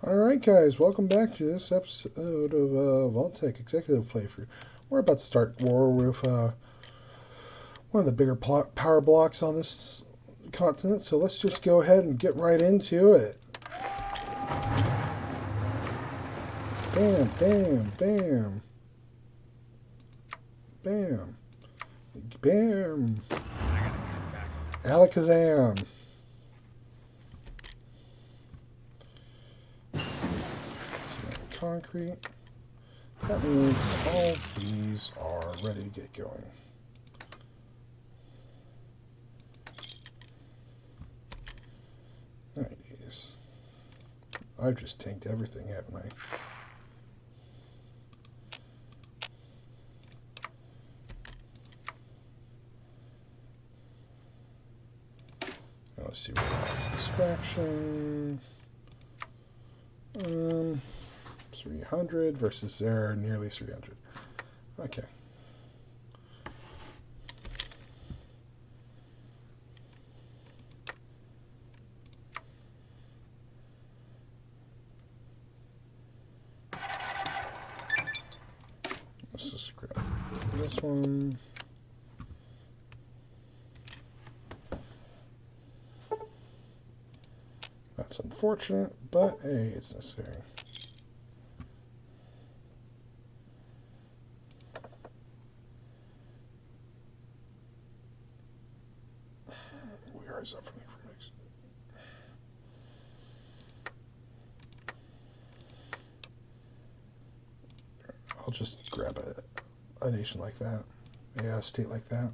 Alright guys, welcome back to this episode of Vault-Tec Executive Playthrough. We're about to start war with one of the bigger power blocks on this continent, so let's just go ahead and get right into it. Bam, bam, bam. Bam. Bam. Alakazam. Concrete. That means all of these are ready to get going. Nice. I've just tanked everything, haven't I? Let's see what we have. Extraction. 300 versus their nearly 300. Okay. Let's just grab this one. That's unfortunate, but hey, it's necessary. Where is that from the information? I'll just grab a nation like that. Yeah, a state like that.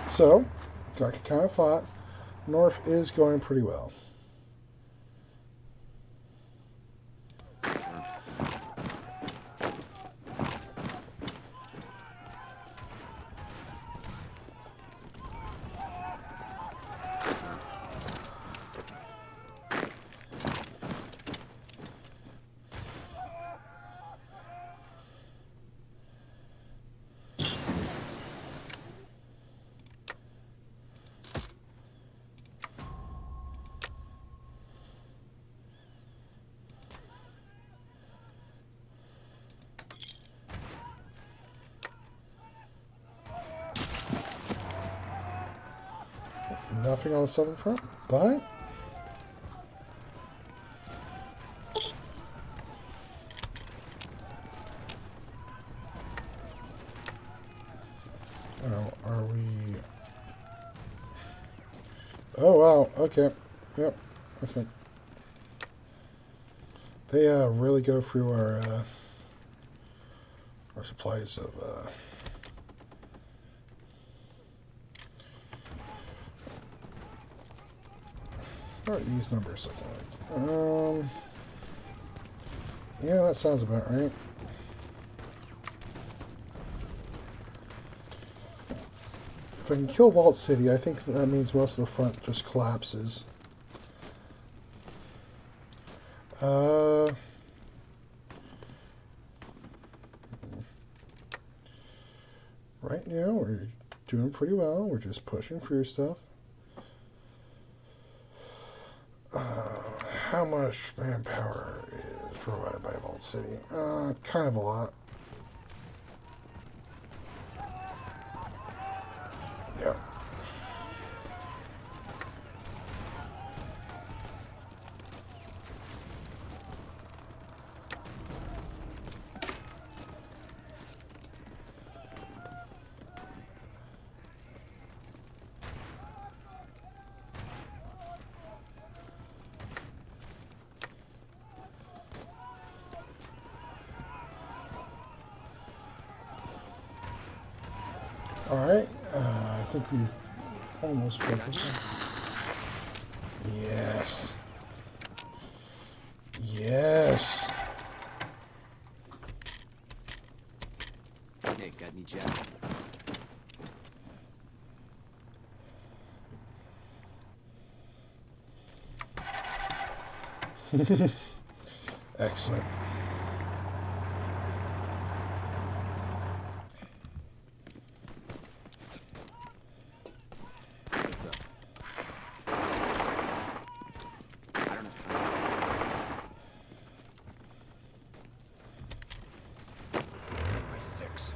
So, like I kind of thought, North is going pretty well. Nothing on the southern front, but are we? Oh wow. Okay. Yep. Okay. They really go through our supplies of. What are these numbers looking like? Yeah, that sounds about right. If I can kill Vault City, I think that means most of the front just collapses. Right now, we're doing pretty well. We're just pushing through stuff. How much manpower is provided by Vault City? Kind of a lot. Yeah. Alright, I think we've almost broken it. Yes. Yes. Hey, got any jack? Excellent. What's up? I don't have time. My fix.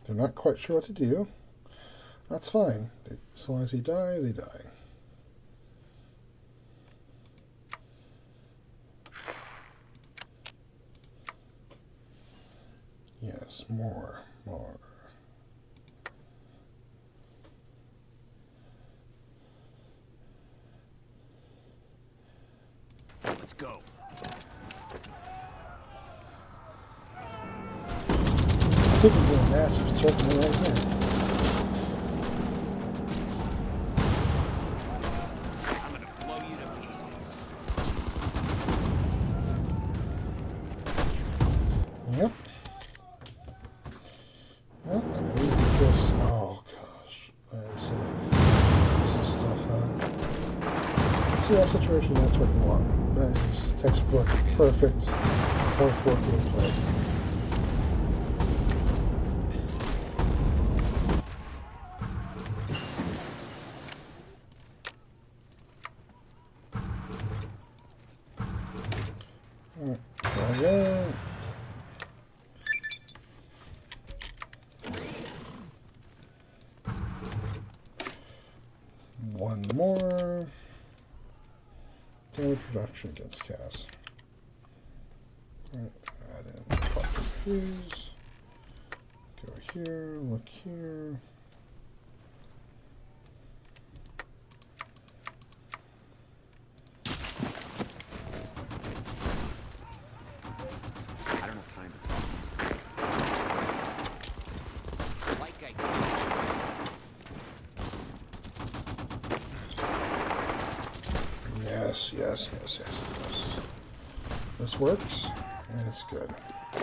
They're not quite sure what to do. That's fine. As long as they die, they die. Yes, more. Let's go. I think we're getting a massive circle right here. I'm gonna blow you to pieces. Yep. Well, I believe we just... Oh, gosh. This is stuff see our situation, that's what you want. That is textbook, perfect, point 4 gameplay. Alright, one more. Damage reduction against Cass. Alright, add in toxic fuse. Go here, look here. I don't have time to talk. Like I Yes. This works, and it's good.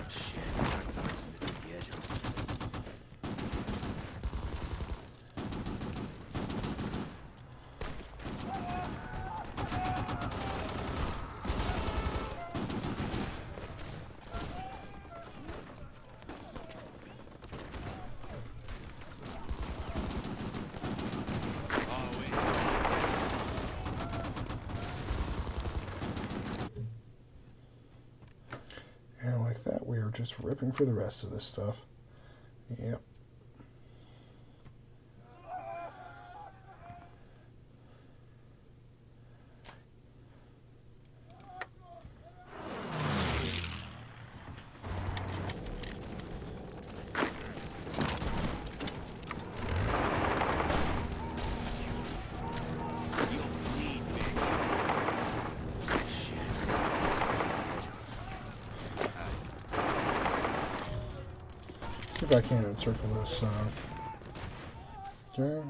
Shit, I gotta go find something to take the edge off. And like that, we are just ripping for the rest of this stuff. Yep. See if I can encircle this. Okay.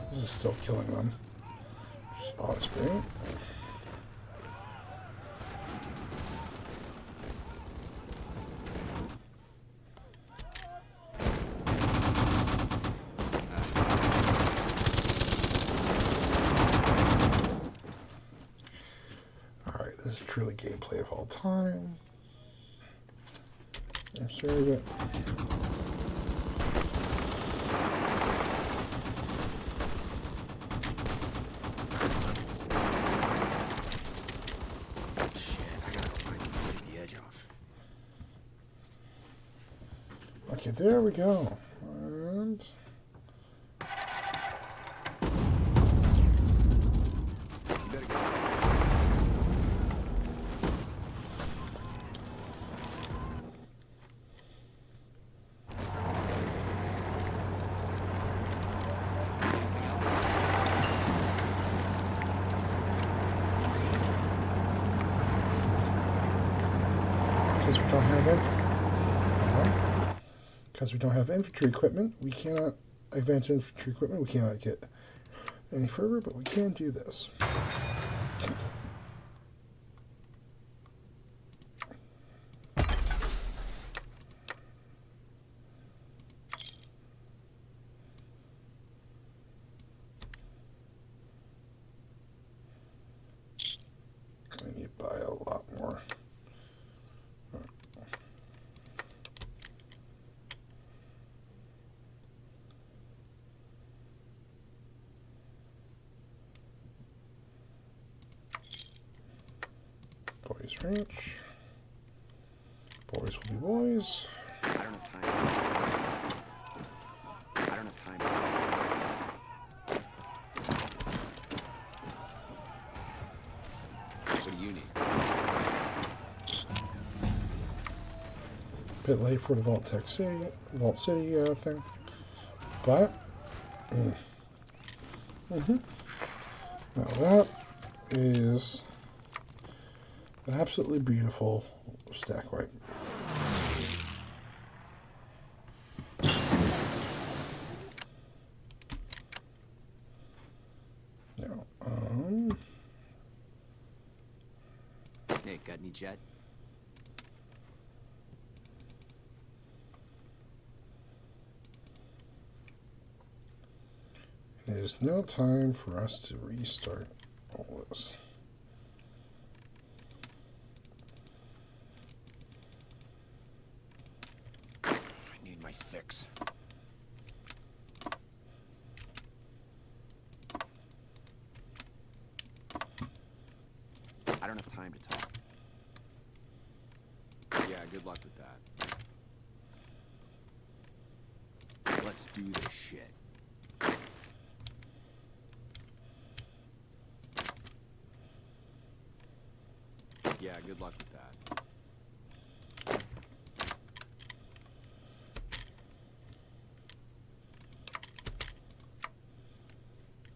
This is still killing them. Which is always great. Alright, this is truly gameplay of all time. I'm sorry, but... Okay, there we go. And... because we don't have infantry equipment, we cannot advance infantry equipment. We cannot get any further, but we can do this. I need to buy a lot more. Boys Ranch. Boys will be boys. I don't have time. I don't have time. What do you need? Bit late for the Vault-Tec City, Vault City thing, but now that is an absolutely beautiful stack wipe. Now, Hey, got any jet? it is now time for us to restart all this. I need my fix. I don't have time to talk. Yeah, good luck with that. Let's do this shit. Yeah, good luck with that.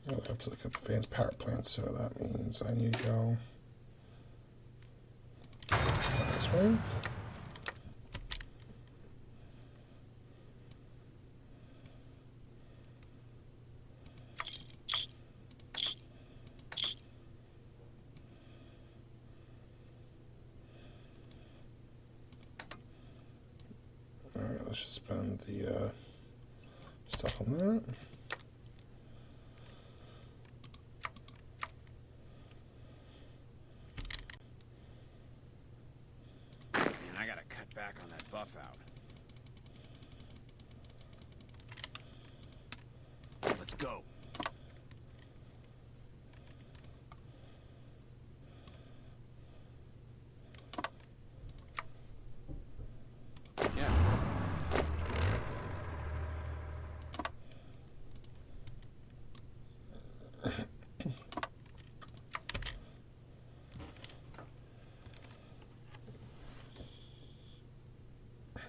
I'll have to look up advanced power plants, so that means I need to go down this way. Alright, let's just spend the stuff on that. Man, I gotta cut back on that buff out. Let's go. Yeah.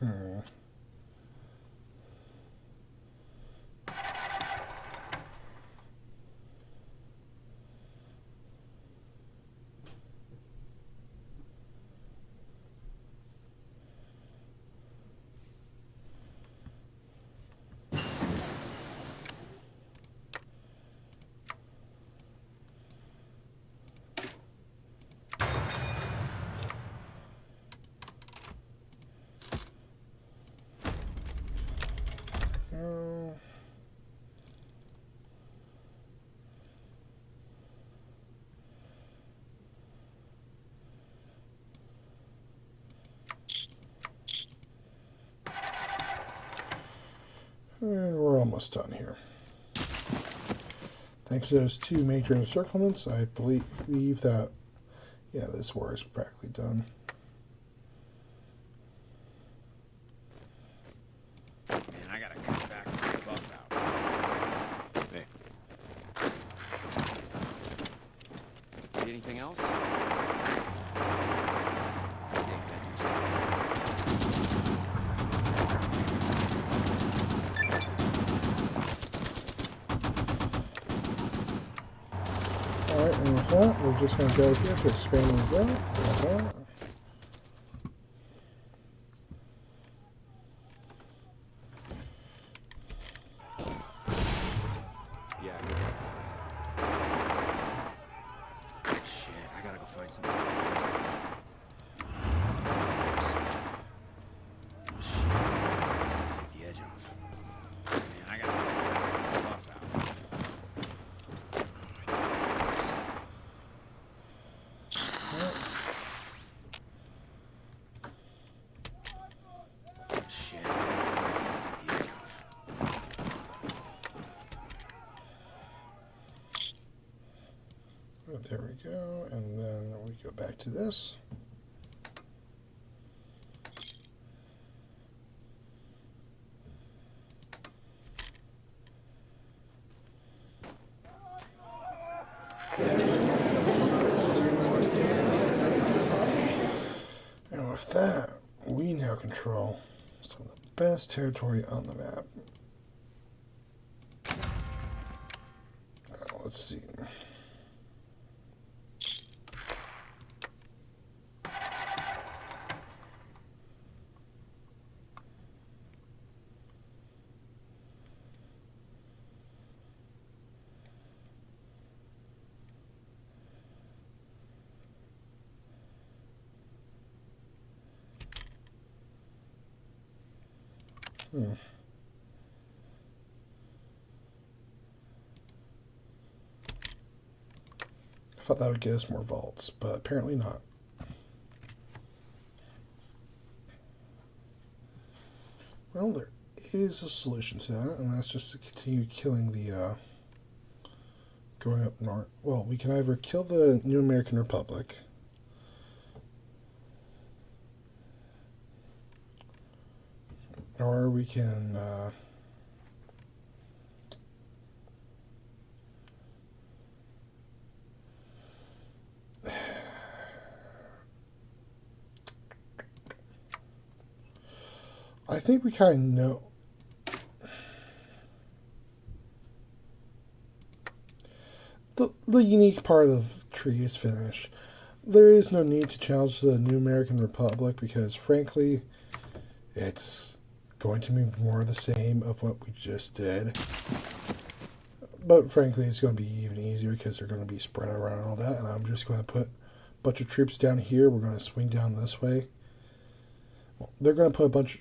Uh, And we're almost done here. Thanks to those two major encirclements, I believe that, yeah, this war is practically done. Man, I gotta cut back on the buff out. Hey. Need anything else? Hey, got any jet? Alright, and with that, we're just going to go here to expand and grow. Like that. There we go, and then we go back to this. And with that, we now control some of the best territory on the map. Now, let's see. I thought that would get us more vaults, but apparently not. Well, there is a solution to that, and that's just to continue killing the, going up north. Well, we can either kill the New American Republic, or we can, I think we kind of know. The unique part of the tree is finished. There is no need to challenge the New American Republic because, frankly, it's going to be more the same of what we just did. But, frankly, it's going to be even easier because they're going to be spread around and all that. And I'm just going to put a bunch of troops down here. We're going to swing down this way. Well, they're going to put a bunch.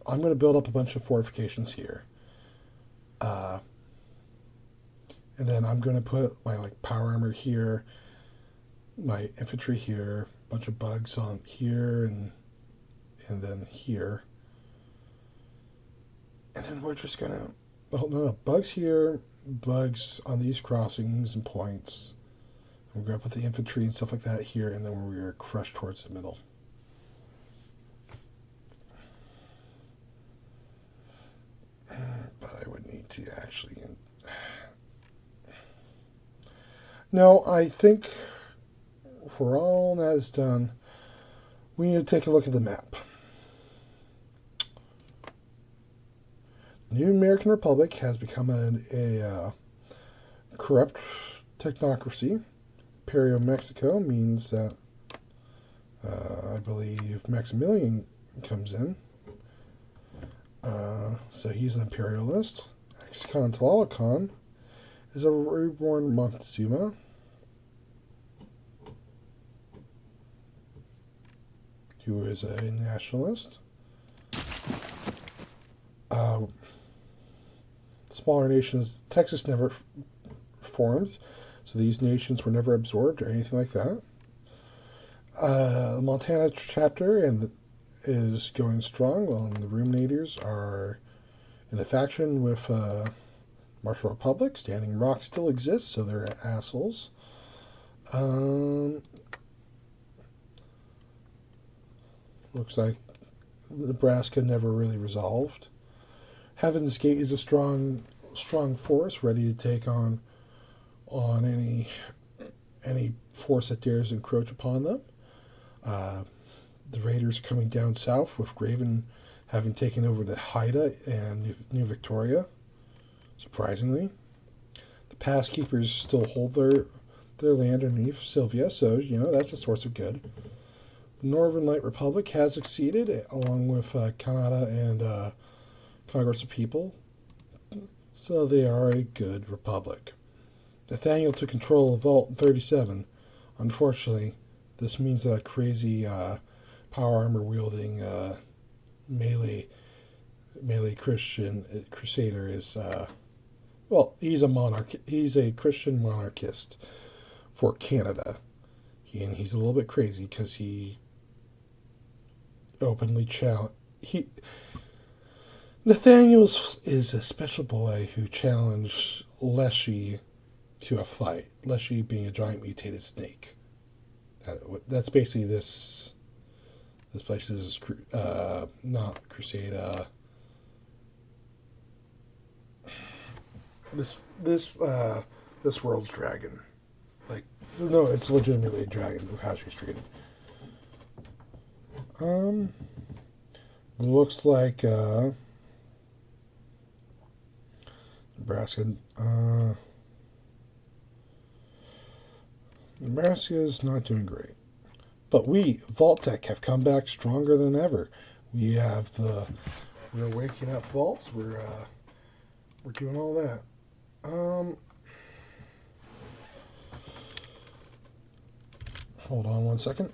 I'm going to build up a bunch of fortifications here. And then I'm going to put my power armor here, my infantry here, a bunch of bugs on here, and then here. And then we're just going to, oh no, bugs here, bugs on these crossings and points. And we're going to put the infantry and stuff like that here, and then we're going to crush towards the middle. But I would need to actually... No, I think for all that is done, we need to take a look at the map. The New American Republic has become a corrupt technocracy. Imperio Mexico means that I believe Maximilian comes in. So he's an imperialist. Ex-Con Tlalocon is a reborn Montezuma. Who is a nationalist. Smaller nations, Texas never formed, so these nations were never absorbed or anything like that. The Montana chapter is going strong, while the Ruminators are in a faction with Marshall Republic. Standing Rock still exists, so they're assholes. Looks like Nebraska never really resolved. Heaven's Gate is a strong force, ready to take on any force that dares encroach upon them. The Raiders coming down south, with Graven having taken over the Haida and New Victoria, surprisingly. The Pass Keepers still hold their land underneath Sylvia, so, that's a source of good. The Northern Light Republic has succeeded, along with Canada and Congress of People, so they are a good republic. Nathaniel took control of Vault in 37. Unfortunately, this means that a crazy power armor wielding melee Christian crusader is he's a monarch. He's a Christian monarchist for Canada, and he's a little bit crazy because he openly challenged. Nathaniel is a special boy who challenged Leshy to a fight, unless you being a giant mutated snake. That's basically this. This place is not Crusade. This world's dragon. Like, no, it's legitimately a dragon of how she's treated. Looks like Nebraska. Nebraska is not doing great. But we, Vault-Tec, have come back stronger than ever. We're waking up vaults. We're doing all that. Hold on one second.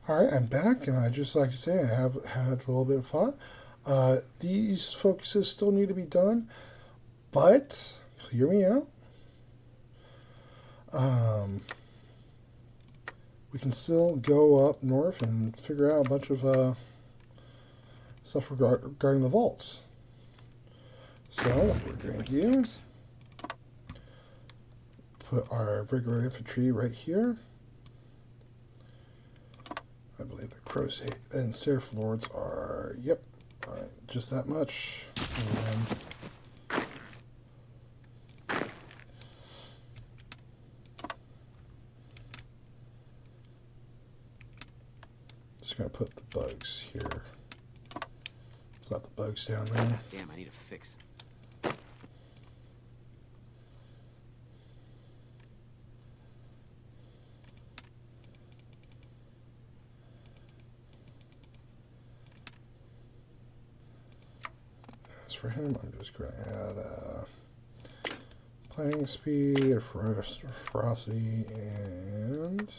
All right, I'm back, and I just like to say I have had a little bit of fun. These focuses still need to be done, but hear me out. We can still go up north and figure out a bunch of stuff regarding the vaults. So what we're going to do, put our regular infantry right here. I believe the Crusade and Seraph Lords are, yep, all right, just that much. And then just going to put the bugs here. It's not the bugs down there. Damn, I need a fix. For him, I'm just going to add playing speed, ferocity, and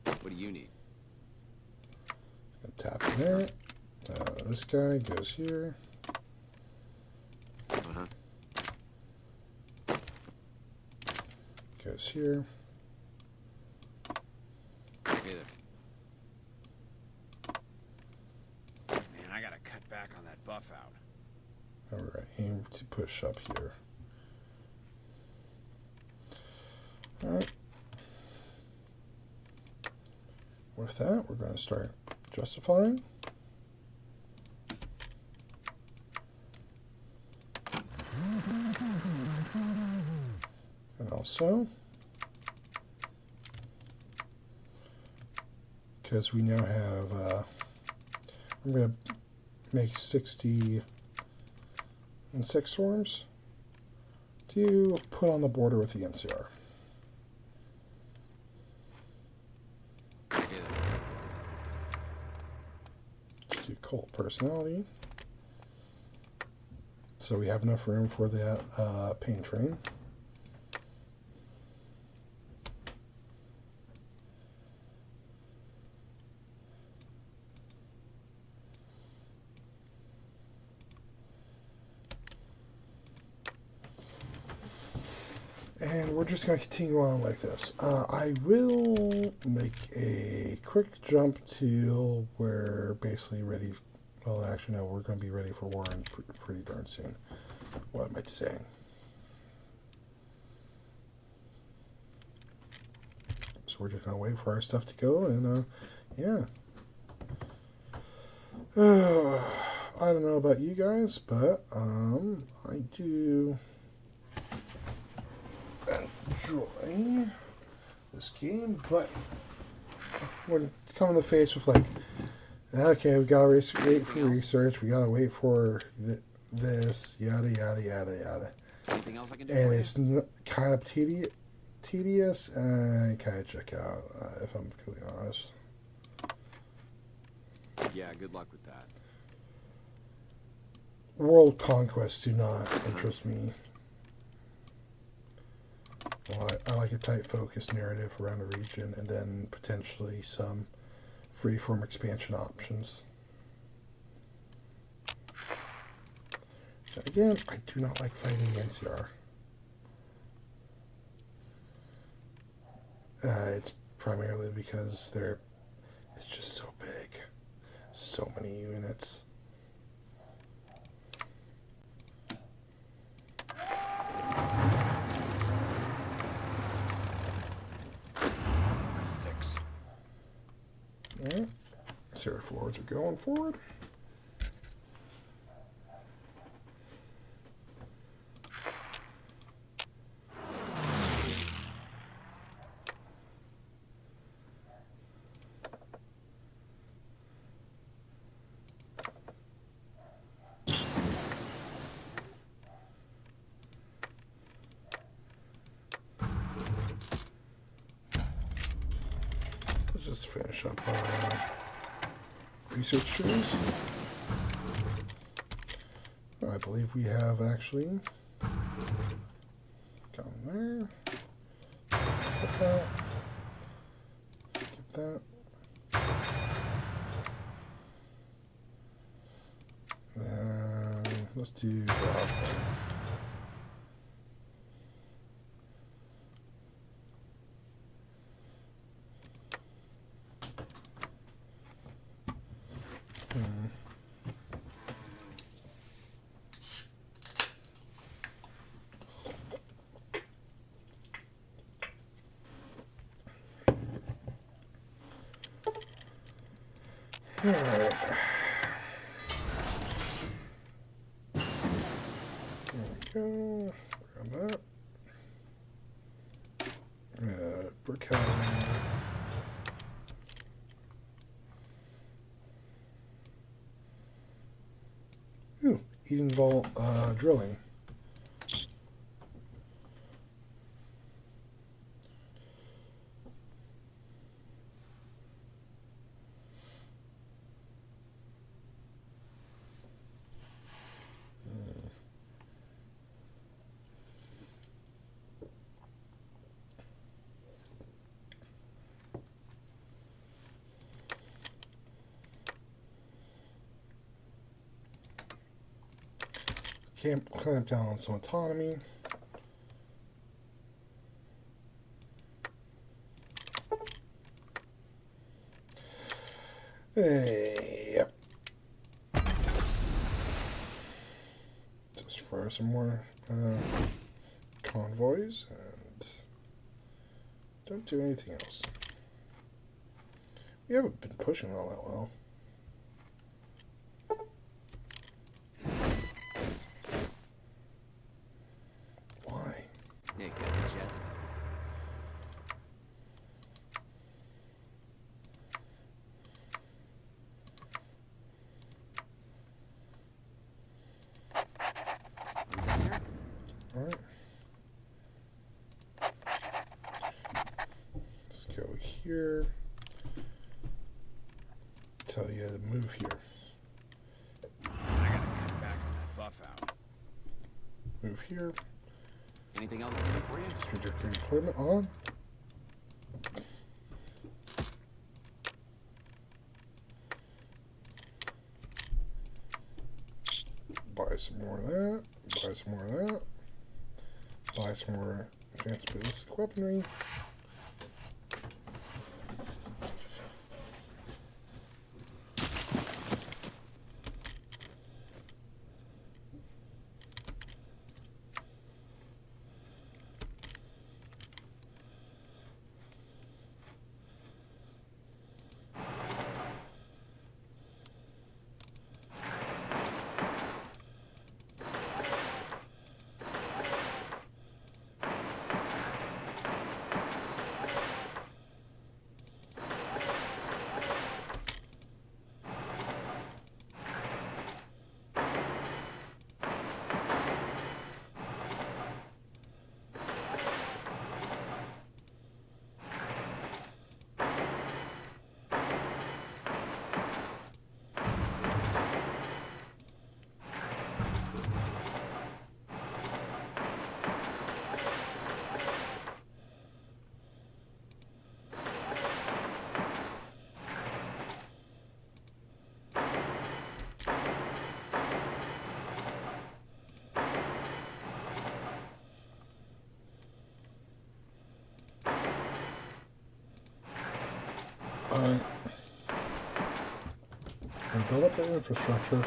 What do you need? tap in there. This guy goes here. Goes here. Hey there. Man, I gotta cut back on that buff out. Alright, aim to push up here. Alright. With that, we're going to start justifying. And also, because we now have, I'm going to make 60 insect swarms to put on the border with the NCR. Do cult personality. So we have enough room for the pain train. And we're just going to continue on like this. I will make a quick jump to where basically ready. Well, actually, no, we're going to be ready for war pretty darn soon. What am I saying? So we're just going to wait for our stuff to go, and yeah. I don't know about you guys, but I do enjoy this game, but we're coming to face with like, okay, we gotta wait for research, we gotta wait for this, yada yada yada yada. Anything else I can do? And it's kind of tedious, and kind of check out, if I'm completely honest. Yeah, good luck with that. World conquests do not interest me. Well, I like a tight focus narrative around the region, and then potentially some freeform expansion options. But again, I do not like fighting the NCR. It's primarily because it's just so big. So many units. military floors are going forward. Let's just finish up our research trees. I believe we have actually gone there. Get that. Get that. And let's do garage bar. Alright. There we go. Grab that. Brick housing. Ooh, Eden Vault drilling. Can't clamp down on some autonomy. Hey, yep. Just fire some more convoys and don't do anything else. We haven't been pushing all that well. Alright. Let's go here. Tell you to move here. I gotta cut back on that buff out. Move here. Anything else I can do for you? Strategic deployment on. Buy some more of that. Buy some more of that. Buy some more advanced ballistic weaponry. Alright. We'll build up the infrastructure.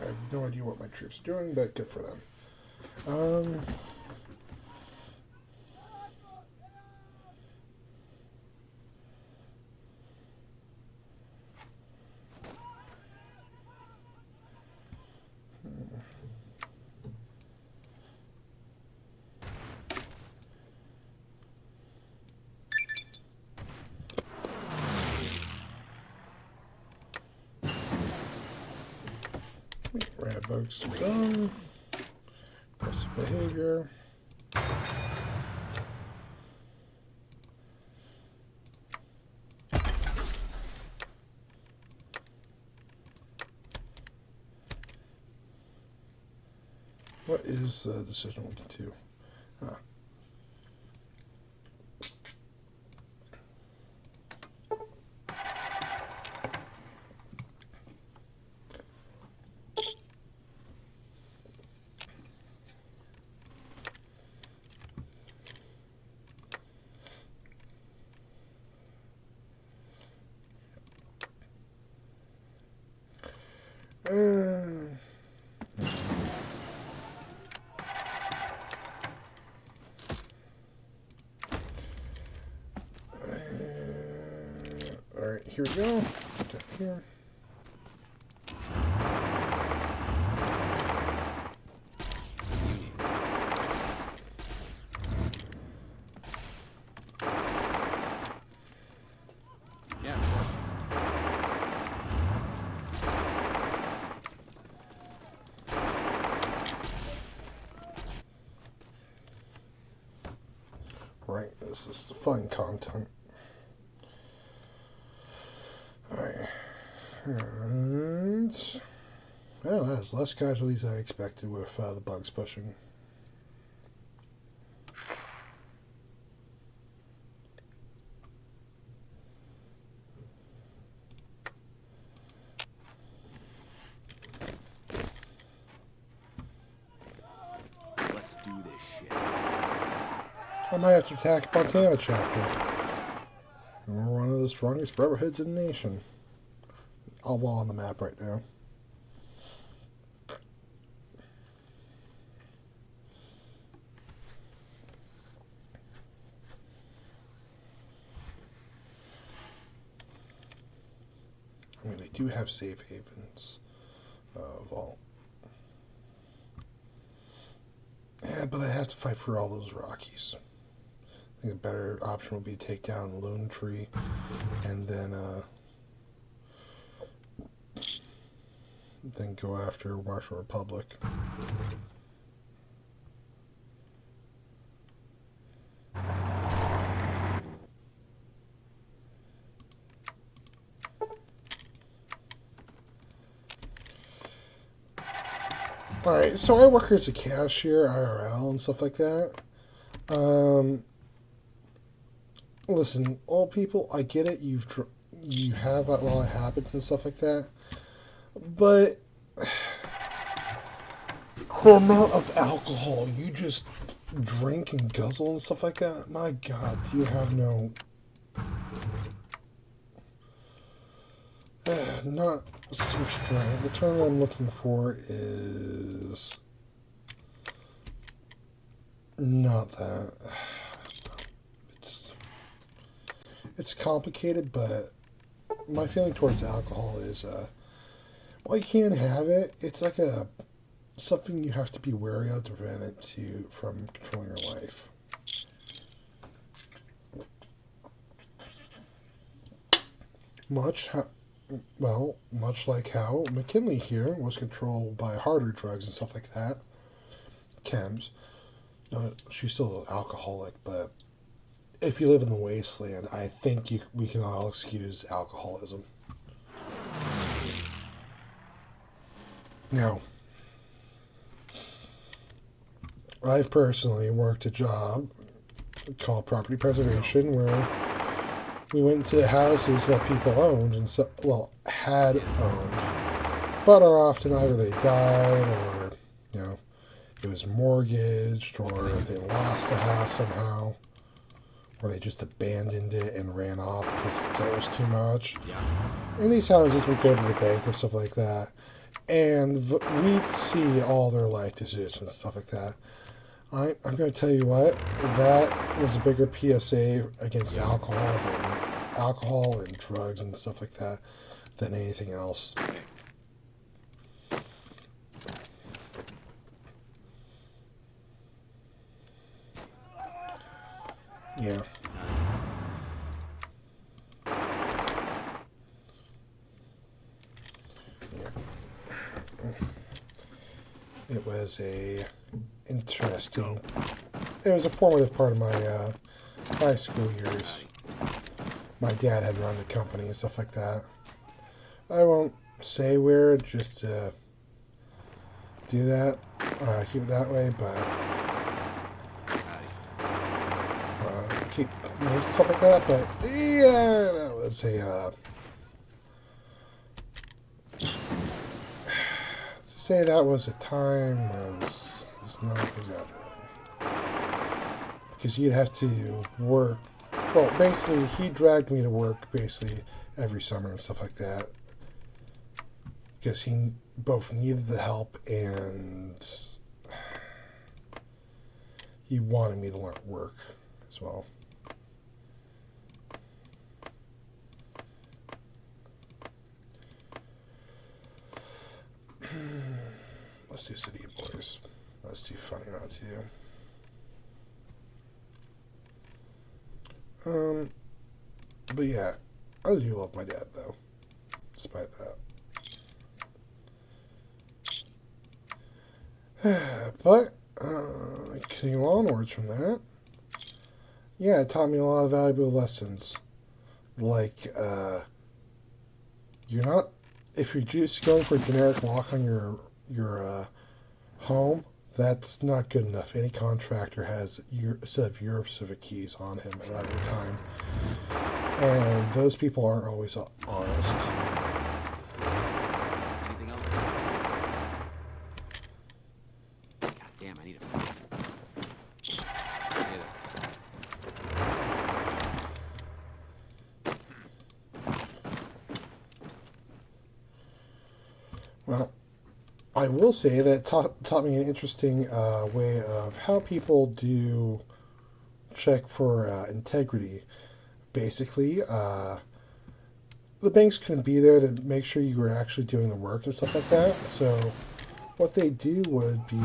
I have no idea what my troops are doing, but good for them. Red bugs done. Aggressive behavior. What is the decision looking to? Ah. Alright, here we go. Down here. Yeah, of course. Right, this is the fun content. Alright. And well, that's less casualties than I expected with the bugs pushing. Let's do this shit. I might have to attack Montana chapter. We're one of the strongest rubberheads in the nation. All well on the map right now. I mean, they do have safe havens. Vault. Yeah, but I have to fight for all those Rockies. I think a better option would be to take down Lone Tree and then go after Marshall Republic. Alright, so I work as a cashier, IRL, and stuff like that. Listen, old people, I get it. You have a lot of habits and stuff like that, but the amount of alcohol you just drink and guzzle and stuff like that, my God, do you have no... not restraint. The term I'm looking for is not that. It's complicated, but my feeling towards alcohol is, while you can have it, it's like something you have to be wary of to prevent it from controlling your life. Much like how McKinley here was controlled by harder drugs and stuff like that. Chems. No, she's still an alcoholic, but if you live in the wasteland, I think we can all excuse alcoholism. Now, I've personally worked a job called property preservation where we went to houses that people owned and had owned, but are often either they died or, it was mortgaged or they lost the house somehow. Or they just abandoned it and ran off because it was too much. Yeah. And these houses would go to the bank or stuff like that. And we'd see all their life decisions and stuff like that. I'm going to tell you what, that was a bigger PSA against alcohol and drugs and stuff like that than anything else. Okay. Yeah. It was it was a formative part of my high school years. My dad had run the company and stuff like that. I won't say where, just to do that, keep it that way, but keep names and stuff like that. But yeah, that was to say that was a time was not exaggerating, because you'd have to work. Well, basically, he dragged me to work basically every summer and stuff like that, because he both needed the help and he wanted me to learn work as well. Let's do City Boys. That's too funny not to do. But yeah, I do love my dad though, despite that. But continuing onwards from that, yeah, it taught me a lot of valuable lessons. Like, you're not, if you're just going for a generic lock on your home, that's not good enough. Any contractor has a set of your specific keys on him at any time, and those people aren't always honest. Anything else? God damn, I need a fix. Well, I will say that taught me an interesting way of how people do check for integrity. Basically, the banks couldn't be there to make sure you were actually doing the work and stuff like that. So what they do would be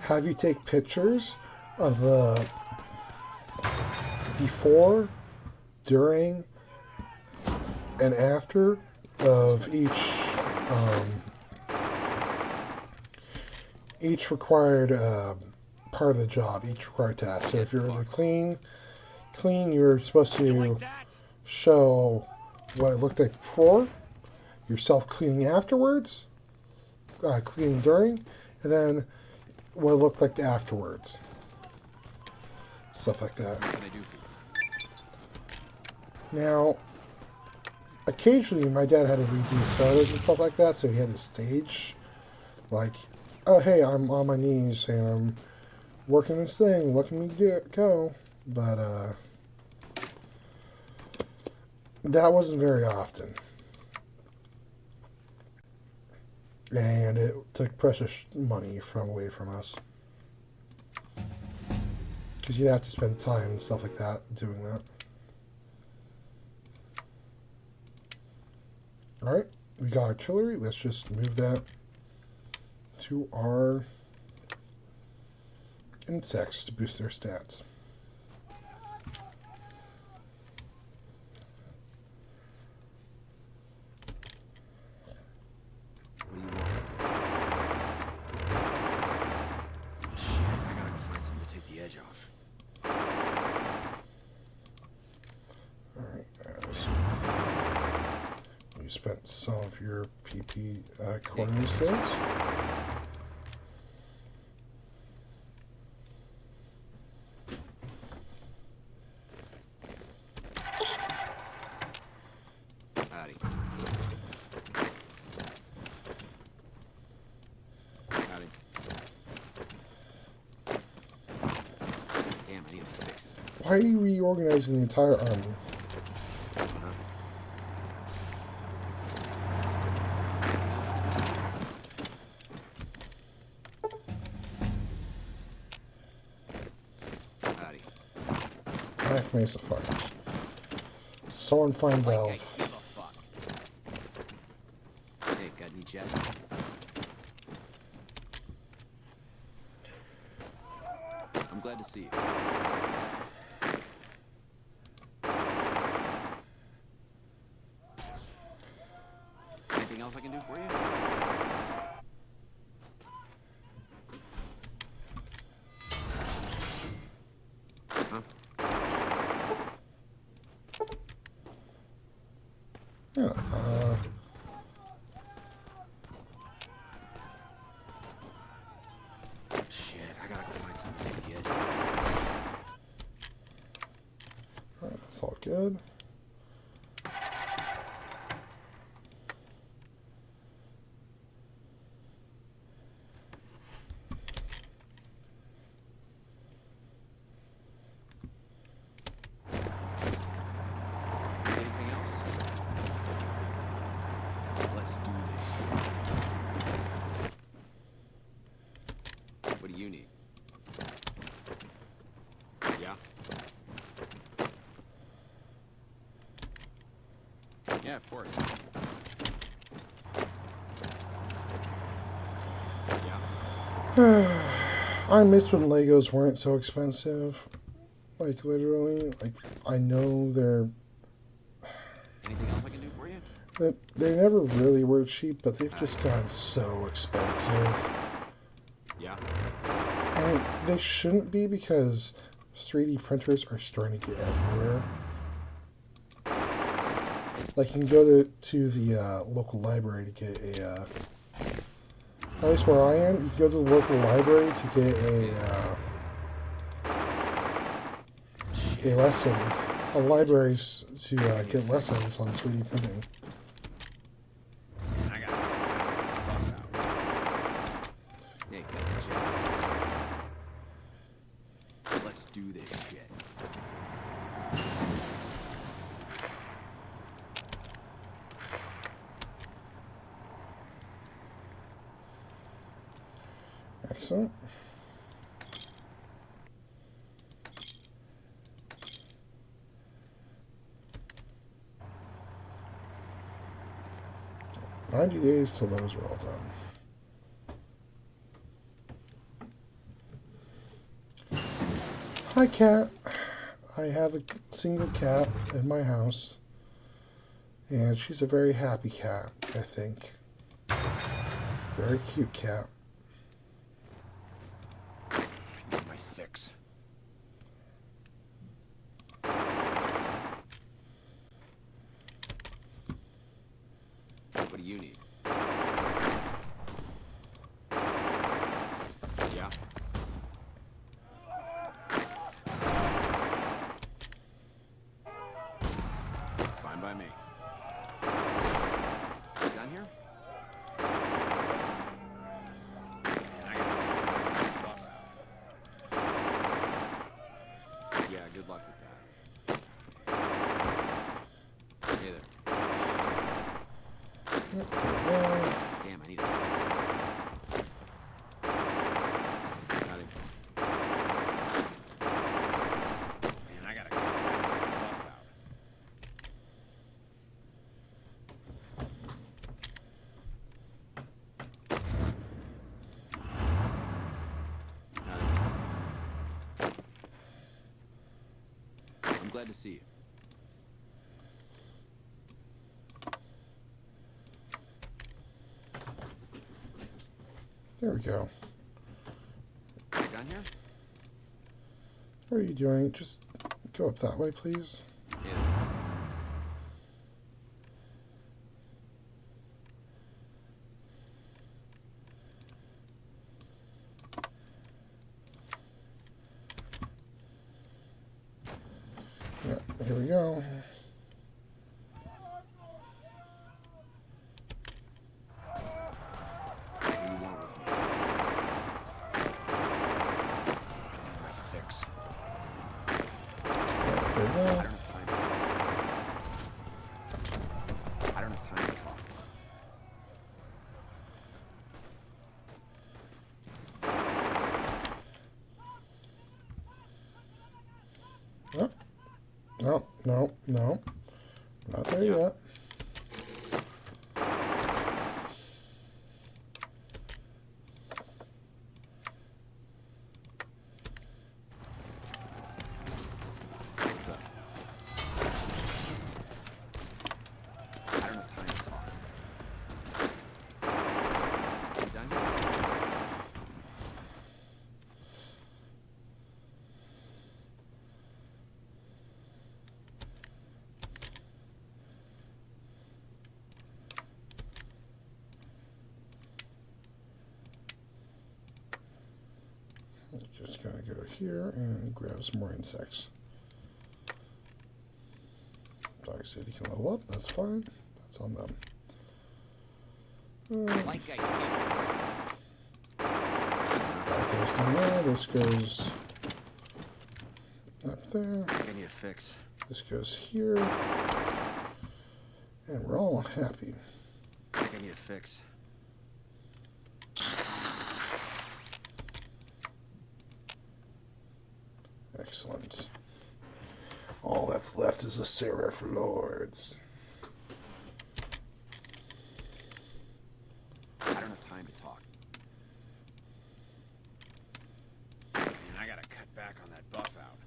have you take pictures of the before, during, and after of each required part of the job, each required task. So if you're in the clean, you're supposed to show what it looked like before, yourself cleaning afterwards, cleaning during, and then what it looked like afterwards. Stuff like that. What can I do for you? Now, occasionally my dad had to redo photos and stuff like that, so he had to stage, like, oh hey, I'm on my knees and I'm working this thing, look at me go. But that wasn't very often, and it took precious money away from us, because you'd have to spend time and stuff like that doing that. Alright, we got artillery. Let's just move that to our insects to boost their stats. What do you want? Shit, I gotta go find something to take the edge off. Alright, you spent some of your PP coin these things. Howdy. Howdy. Damn, I need a fix. Why are you reorganizing the entire army? Hack Mesa Farms. Someone find Like I Valve. give a fuck. Hey, got any jet? I'm glad to see you. Anything else I can do for you? Huh? Yeah, Shit, I gotta go find something to take the edge off. alright, that's all good. Anything else? Let's do this shit. What do you need? Yeah? Yeah, of course. Yeah. I miss when Legos weren't so expensive. Like, literally. Like, I know Anything else I can do for you? they never really were cheap, but they've just gotten so expensive. Yeah. And they shouldn't be, because 3D printers are starting to get everywhere. Like, you can go to the local library to get a, at least where I am, you can go to the local library to get a lesson. A libraries to get lessons on 3D printing. And I gotta come back with the buff out. Hey, got any jet? Let's do this shit. Excellent. "90 days till those are all done." Hi, cat. I have a single cat in my house, and she's a very happy cat, I think. Very cute cat. Need my fix. What do you need? Yeah. Fine by me. Down here? And I gotta come back with the buff out. Yeah, good luck with that. Hey there. Yep, here we go. Damn, I need a fix. Got it. And I gotta come back with the buff out. Got it. I'm glad to see you. There we go. Down here? What are you doing? Just go up that way, please. Hey there. Yeah, here we go. What do you want with me? Need my fix. Yeah, here we I go. don't have time to talk. I don't have time to talk. Yep. No, no, no. Not there yet. What's up? I don't have time to talk. You done? Just gonna go here and grab some more insects. Dog City can level up, that's fine. That's on them. Like I That goes down there, this goes up there, I need a fix. this goes here, and we're all happy. I need a fix. Excellent. All that's left is the Seraph Lords. I don't have time to talk. Man, I gotta cut back on that buff out.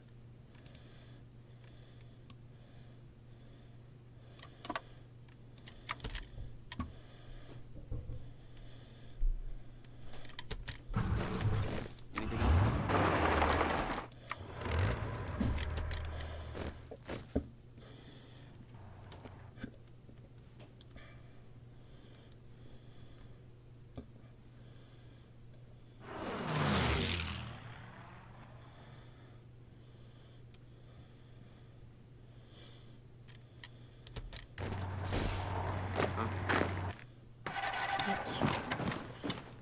Anything else?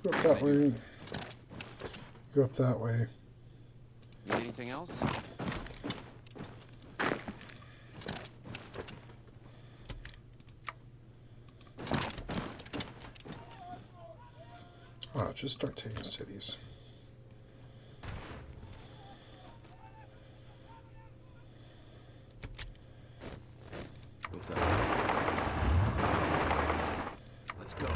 Go up that way. Go up that way. Need anything else? Oh, just start taking cities. What's up? Let's go.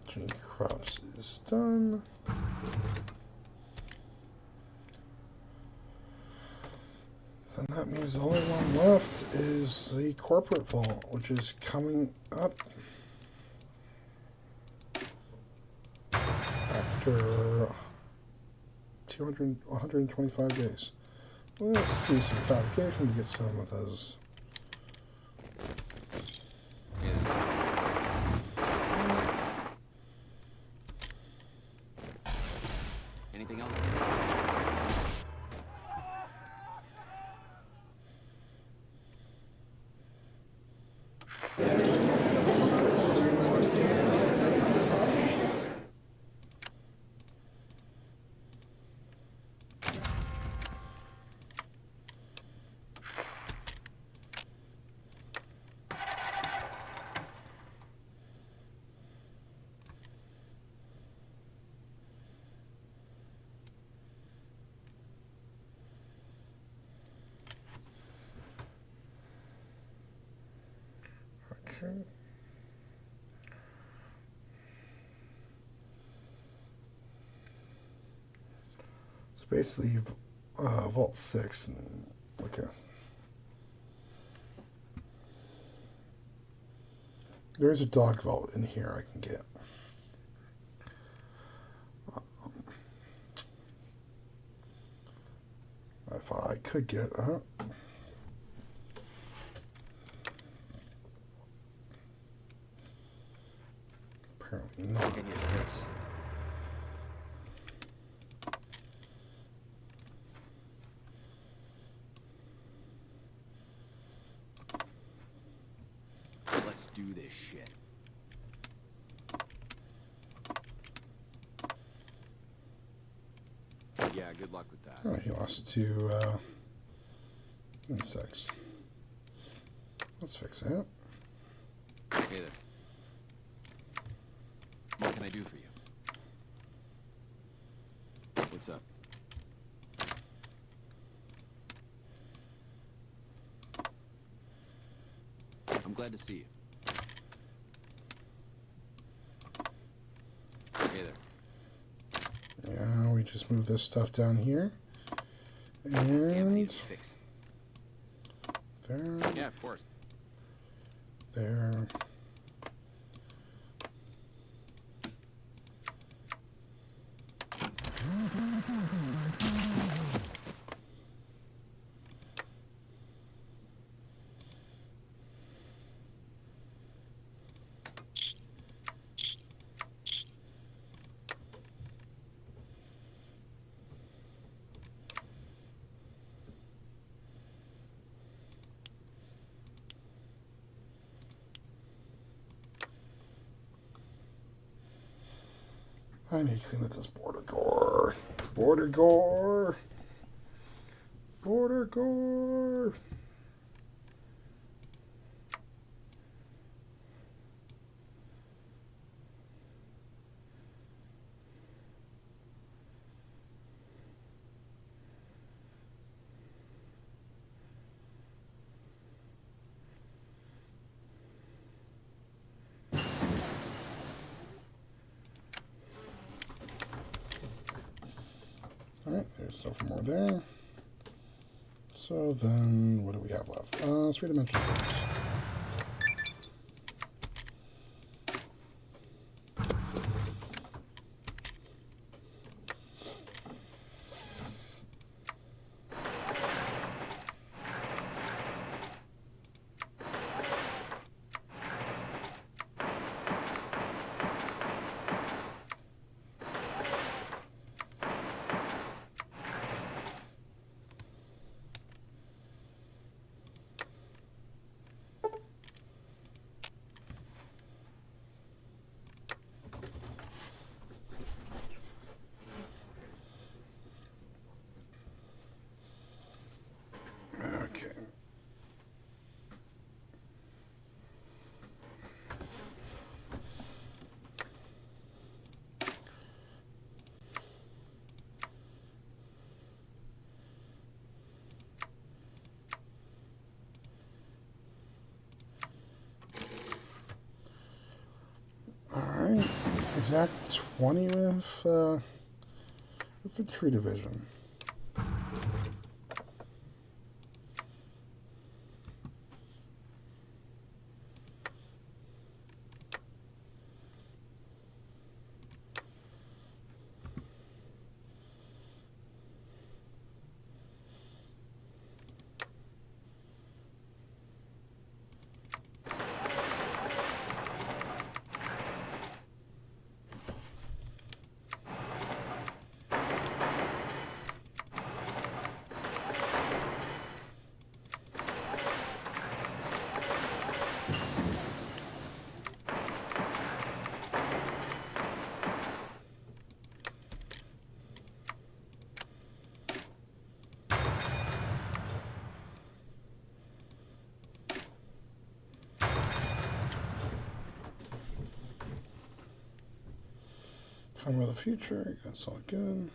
Gene crops is done. And that means the only one left is the corporate vault, which is coming up after 125 days. Let's see some fabrication to get some of those. Anything else? Okay. It's basically Vault 6. And, okay. There's a dog vault in here I can get. If I could get apparently not. I need a fix. Let's do this shit. Yeah, good luck with that. Oh, he lost to insects. Let's fix that. Hey there. What can I do for you? What's up? I'm glad to see you. Hey there. Yeah, we just move this stuff down here. Yeah, I need And a fix. there, Yeah, of course. there. I need to clean up this border gore. Border gore. Border gore. Alright, there's stuff more there. So then, what do we have left? Three-dimensional things. Okay. Alright. Exact 20 with the tree division. Time of the future, that's all good.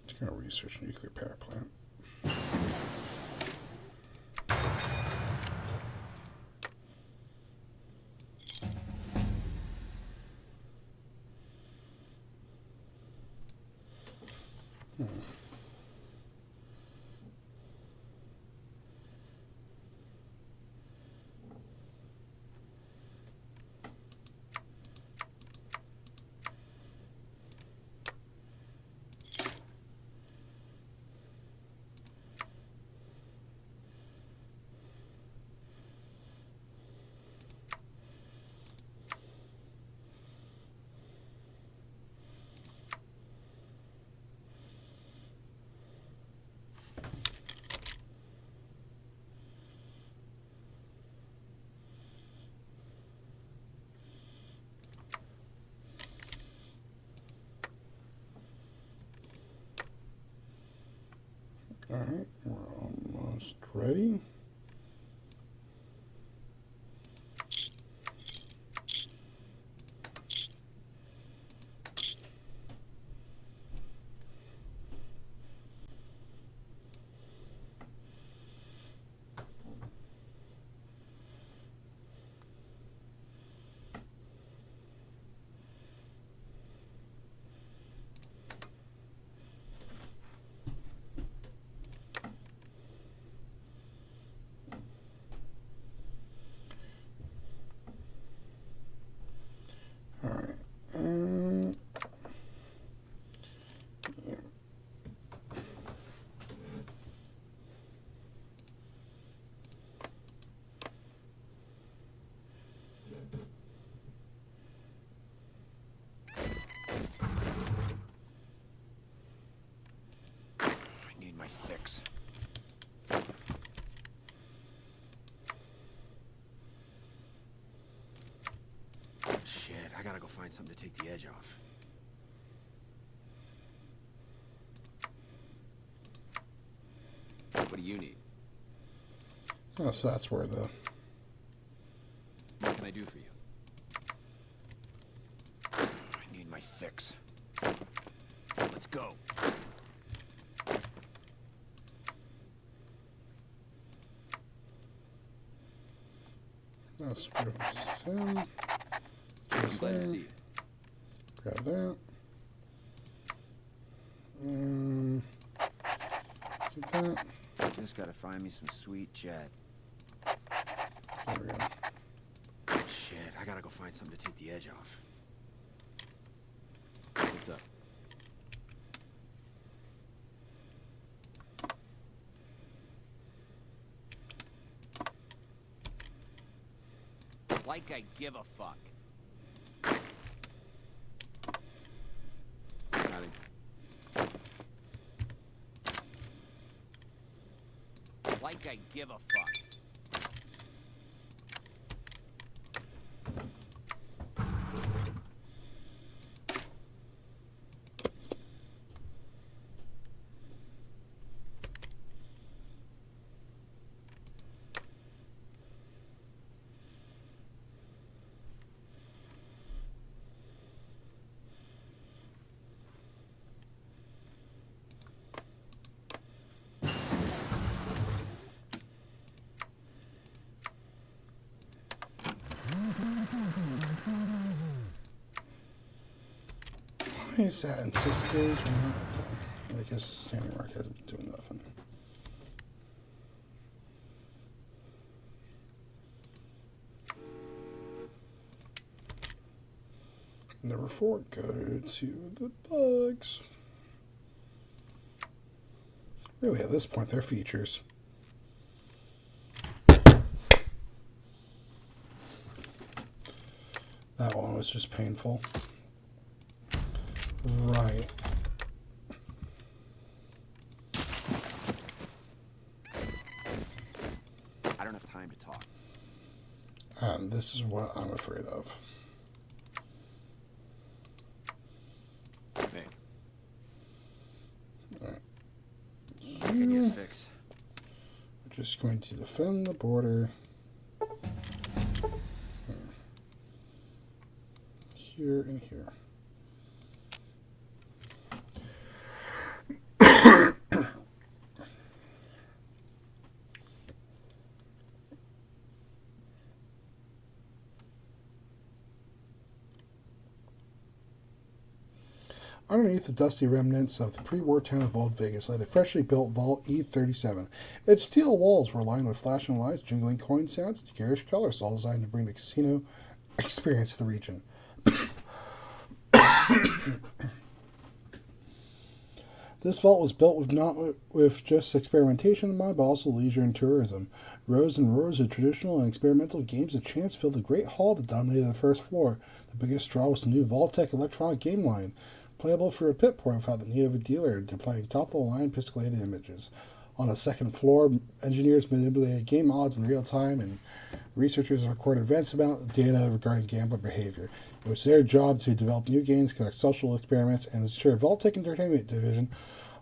Just gonna research a nuclear power plant. Alright, we're almost ready. go find something to take the edge off. What do you need? Oh, so that's where the... What can I do for you? I need my fix. Let's go. Let's screw this in. I'm glad to see you. Grab that. Get that. Just gotta find me some sweet jet. There we go. Shit, I gotta go find something to take the edge off. What's up? Like I give a fuck. Nothing. Like I give a fuck. Why is that in 6 days? I guess Sandy Mark hasn't been doing nothing. Number 4, go to the bugs. Really, at this point, they're features. That one was just painful. Right. I don't have time to talk. This is what I'm afraid of. Hey. Right. Give me a fix. We're just going to defend the border. Here and here. Underneath the dusty remnants of the pre-war town of Old Vegas lay the freshly built Vault E37. Its steel walls were lined with flashing lights, jingling coin sounds, and garish colors, all designed to bring the casino experience to the region. This vault was built not with just experimentation in mind, but also leisure and tourism. Rows and rows of traditional and experimental games of chance filled the great hall that dominated the first floor. The biggest draw was the new Vault-Tec electronic game line, playable for a pit port without the need of a dealer, and displaying top-of-the-line pixelated images. On the second floor, engineers manipulated game odds in real time, and researchers recorded advanced amount of data regarding gambler behavior. It was their job to develop new games, conduct social experiments, and ensure Vault-Tec Entertainment Division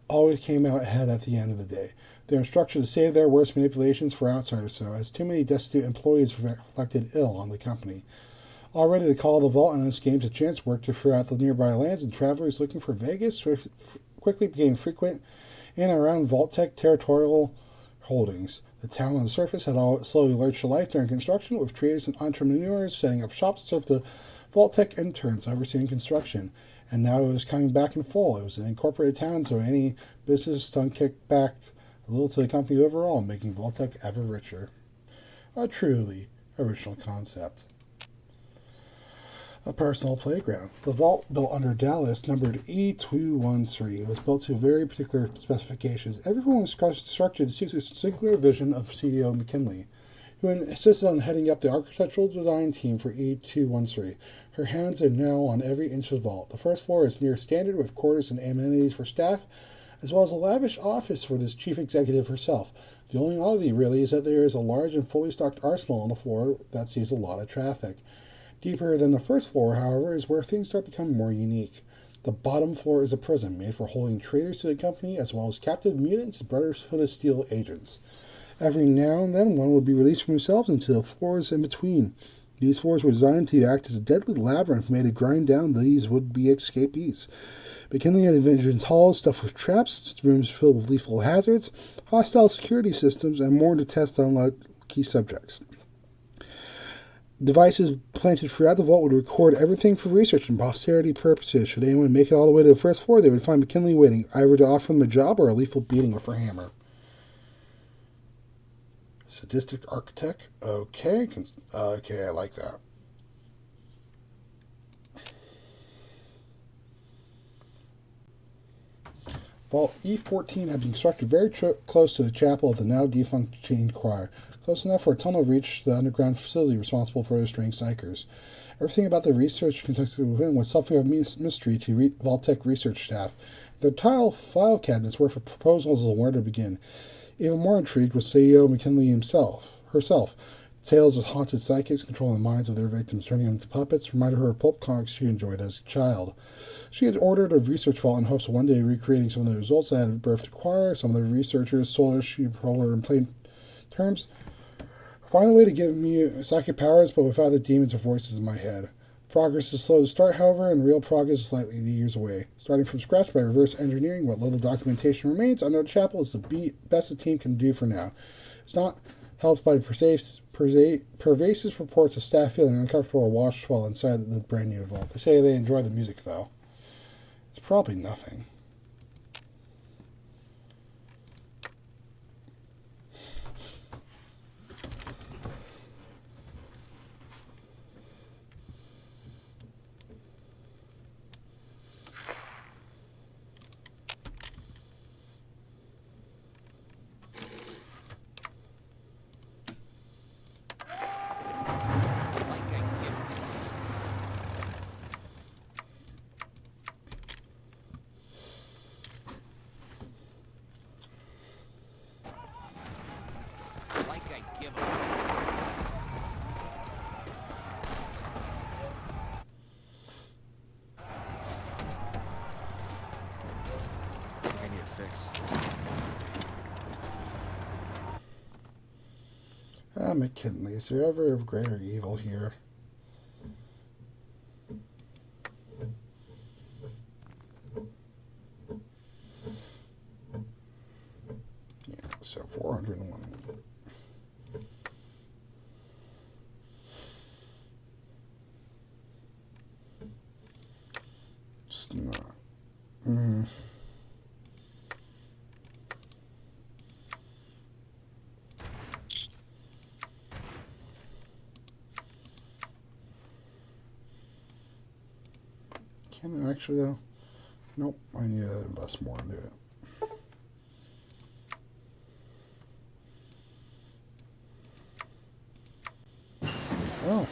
always came out ahead at the end of the day. They were instructed to save their worst manipulations for outsiders, so as too many destitute employees reflected ill on the company. Already the call of the Vault and its games of chance worked throughout the nearby lands, and travelers looking for Vegas quickly became frequent in and around Vault-Tec territorial holdings. The town on the surface had slowly lurched to life during construction, with traders and entrepreneurs setting up shops to serve the Vault-Tec interns overseeing construction. And now it was coming back in full. It was an incorporated town, so any business done kicked back a little to the company overall, making Vault-Tec ever richer. A truly original concept. A personal playground. The vault, built under Dallas, numbered E213, was built to very particular specifications. Everyone was constructed to suit the singular vision of CEO McKinley, who insisted on heading up the architectural design team for E213. Her hands are now on every inch of the vault. The first floor is near standard, with quarters and amenities for staff, as well as a lavish office for the chief executive herself. The only oddity, really, is that there is a large and fully stocked arsenal on the floor that sees a lot of traffic. Deeper than the first floor, however, is where things start becoming more unique. The bottom floor is a prison made for holding traitors to the company as well as captive mutants and Brotherhood of Steel agents. Every now and then, one would be released from themselves into the floors in between. These floors were designed to act as a deadly labyrinth made to grind down these would-be escapees. McKinley had envisioned halls stuffed with traps, rooms filled with lethal hazards, hostile security systems, and more to test unlucky subjects. Devices planted throughout the vault would record everything for research and posterity purposes. Should anyone make it all the way to the first floor, they would find McKinley waiting, either to offer them a job or a lethal beating with her hammer. Sadistic architect. Okay. Okay, I like that. Vault E14 had been constructed very close to the chapel of the now defunct chained choir, close enough for a tunnel to reach the underground facility responsible for those strange psychers. Everything about the research conducted within was something of mystery to Vault-Tec research staff. The tile file cabinets were for proposals on where to begin. Even more intrigued was CEO McKinley herself. Tales of haunted psychics controlling the minds of their victims, turning them into puppets, reminded her of pulp comics she enjoyed as a child. She had ordered a research vault in hopes of one day recreating some of the results that had birthed the choir. Some of the researchers told her she told her in plain terms, "Find a way to give me psychic powers, but without the demons or voices in my head." Progress is slow to start, however, and real progress is likely years away. Starting from scratch by reverse engineering what little documentation remains under the chapel is the best the team can do for now. It's not helped by pervasive reports of staff feeling uncomfortable or watched while inside the brand new vault. They say they enjoy the music, though. It's probably nothing. McKinley, is there ever a greater evil here? Yeah, so 401. It's not. Can I actually, though? Nope, I need to invest more into it. Oh.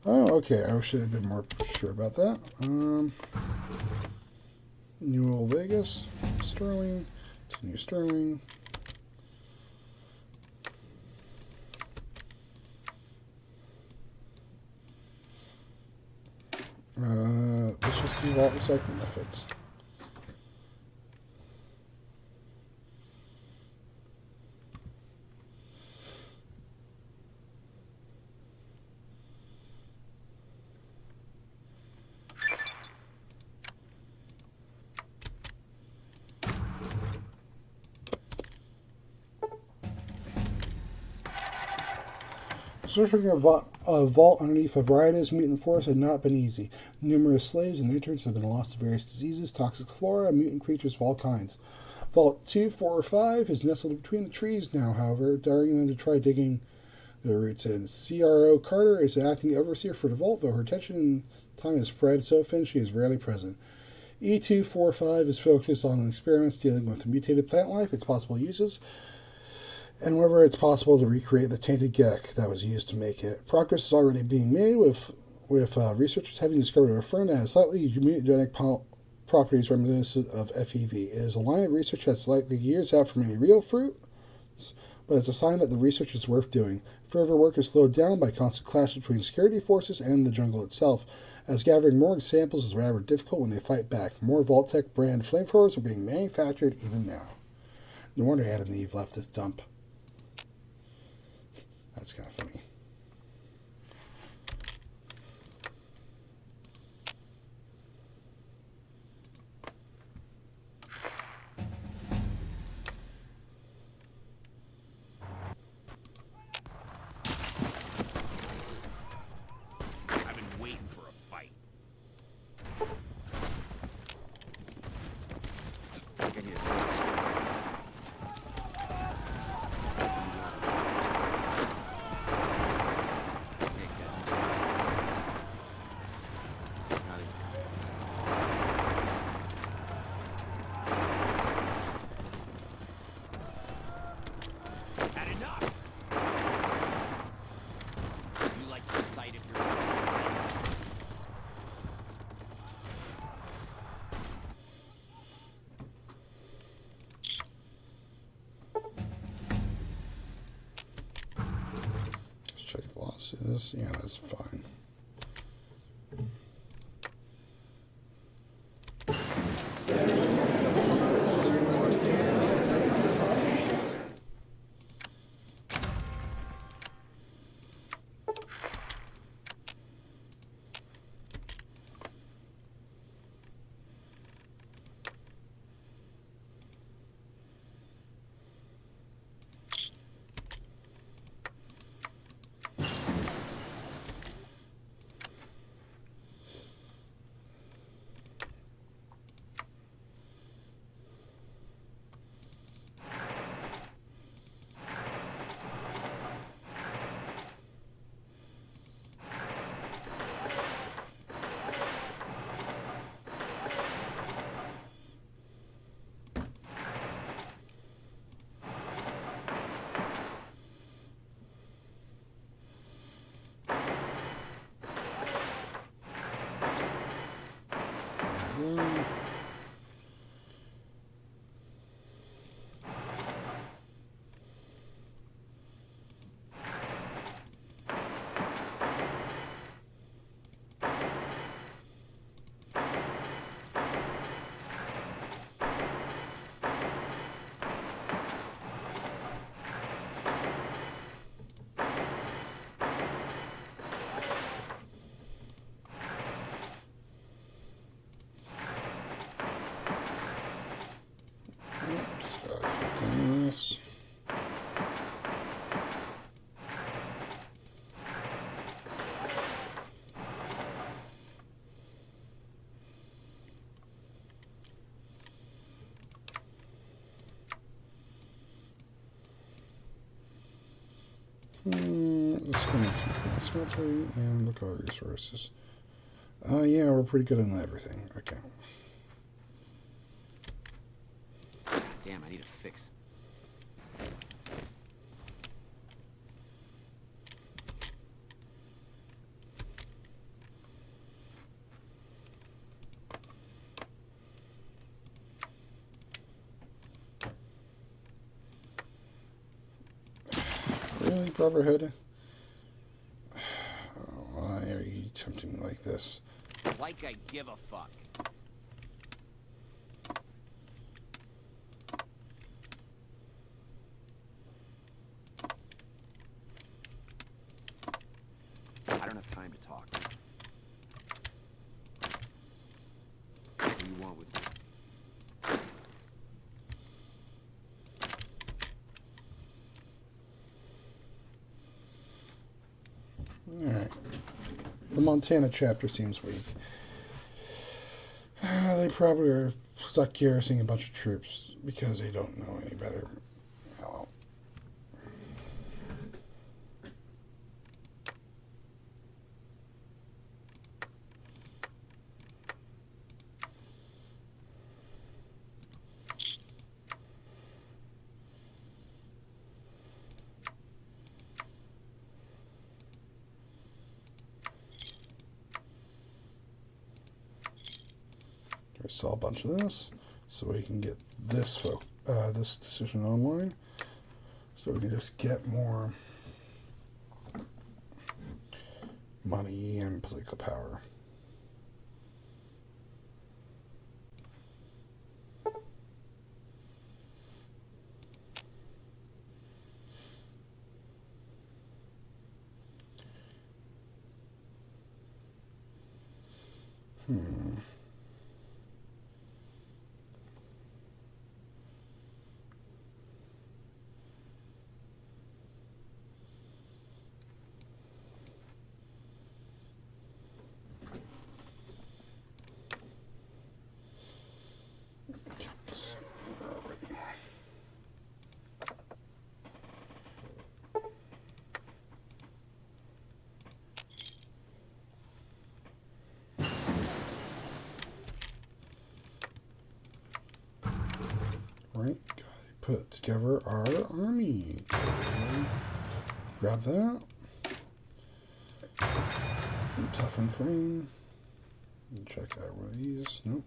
Oh, okay, I should have been more sure about that. New Old Vegas, Sterling, it's New Sterling. Let's just do vault recycling methods. Searching a vault underneath a riotous mutant force had not been easy. Numerous slaves and interns have been lost to various diseases, toxic flora, mutant creatures of all kinds. Vault 245 is nestled between the trees now, however, daring them to try digging their roots in. CRO Carter is the acting overseer for the vault, though her attention and time is spread so thin she is rarely present. E245 is focused on experiments dealing with mutated plant life, its possible uses, and whether it's possible to recreate the tainted gek that was used to make it. Progress is already being made with researchers having discovered a fern that has slightly mutagenic properties reminiscent of FEV. It is a line of research that's likely years out from any real fruit, but it's a sign that the research is worth doing. Further work is slowed down by constant clash between security forces and the jungle itself, as gathering more samples is rather difficult when they fight back. More Vault-Tec brand flamethrowers are being manufactured even now. No wonder Adam and Eve left this dump. That's kind of funny. I've been waiting for a fight. I think I need a fix. Had enough. You like the sight of your Let's check the losses. Yeah, that's fine. This. Let's go to smeltery and look at our resources. Yeah, we're pretty good on everything. Okay. Damn, I need a fix. Really, Brotherhood? Why are you tempting me like this? like I give a fuck. I don't have time to talk. What do you want with me? Alright. The Montana chapter seems weak. They probably are stuck garrisoning a bunch of troops because they don't know any better. Oh, sell a bunch of this so we can get this this decision online. So we can just get more money and political power. Right, gotta put together our army. Grab that. Toughen frame. Check out one of these. Nope.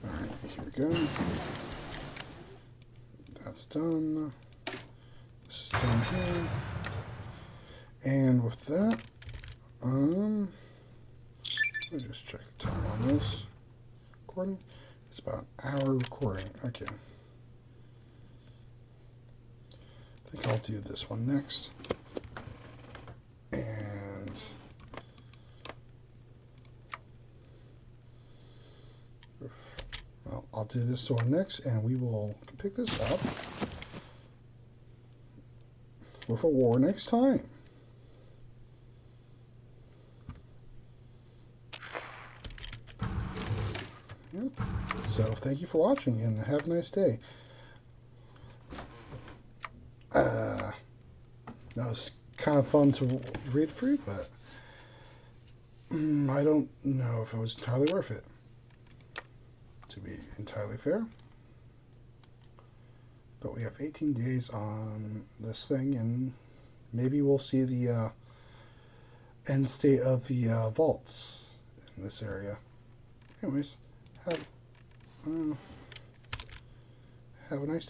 Alright, here we go. That's done. This is done here. And with that, let me just check the time on this recording. It's about an hour recording. Okay. I think I'll do this one next. And well, I'll do this one next, and we will pick this up with a war next time. Yep. So thank you for watching, and have a nice day. That was kind of fun to read through, but I don't know if it was entirely worth it, to be entirely fair. But we have 18 days on this thing, and maybe we'll see the end state of the vaults in this area. Anyways, have a nice day.